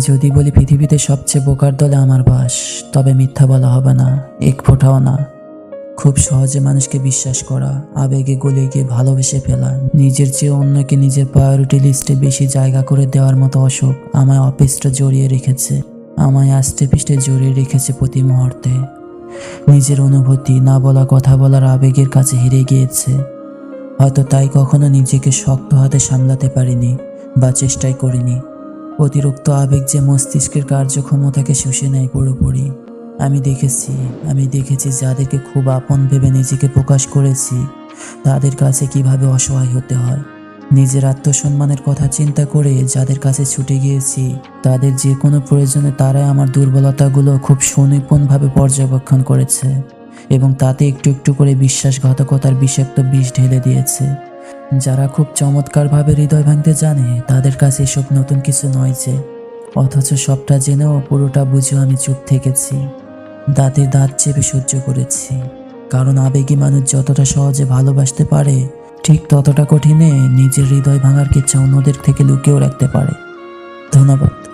যদি বলি পৃথিবীতে সবচেয়ে বোকার দলে আমার বাস, তবে মিথ্যা বলা হবে না, এক ফোঁটাও না। খুব সহজে মানুষকে বিশ্বাস করা, আবেগে গলে গিয়ে ভালোবেসে ফেলা, নিজের চেয়ে অন্যকে নিজের প্রায়োরিটি লিস্টে বেশি জায়গা করে দেওয়ার মতো অসুখ আমায় অপিসটা জড়িয়ে রেখেছে, আমায় আষ্টে পিষ্টে জড়িয়ে রেখেছে প্রতি মুহূর্তে। নিজের অনুভূতি, না বলা কথা বলার আবেগের কাছে হেরে গিয়েছে। হয়তো তাই কখনো নিজেকে শক্ত হাতে সামলাতে পারিনি বা চেষ্টাই করিনি। অতিরিক্ত আবেগ যে মস্তিষ্কের কার্যক্ষমতাকে শুষে নেয় পুরোপুরি। আমি দেখেছি যাদেরকে খুব আপন ভেবে নিজেকে প্রকাশ করেছি, তাদের কাছে কিভাবে অসহায় হতে হয়। নিজের আত্মসম্মানের কথা চিন্তা করে যাদের কাছে ছুটে গিয়েছি, তাদের যে কোনো প্রয়োজনে তারাই আমার দুর্বলতাগুলো খুব সুনিপুণভাবে পর্যবেক্ষণ করেছে এবং তাতে একটু একটু করে বিশ্বাসঘাতকতার বিষাক্ত বিষ ঢেলে দিয়েছে। যারা খুব চমৎকারভাবে হৃদয় ভাঙতে জানে, তাদের কাছে এসব নতুন কিছু নয় যে। অথচ সবটা জেনেও পুরোটা বুঝেও আমি চুপ থেকেছি, দাঁতে দাঁত চেপে সহ্য করেছি। কারণ আবেগী মানুষ যতটা সহজে ভালোবাসতে পারে, ঠিক ততটা কঠিনে নিজের হৃদয় ভাঙার কিচ্ছা অন্যদের থেকে লুকিয়েও রাখতে পারে। ধন্যবাদ।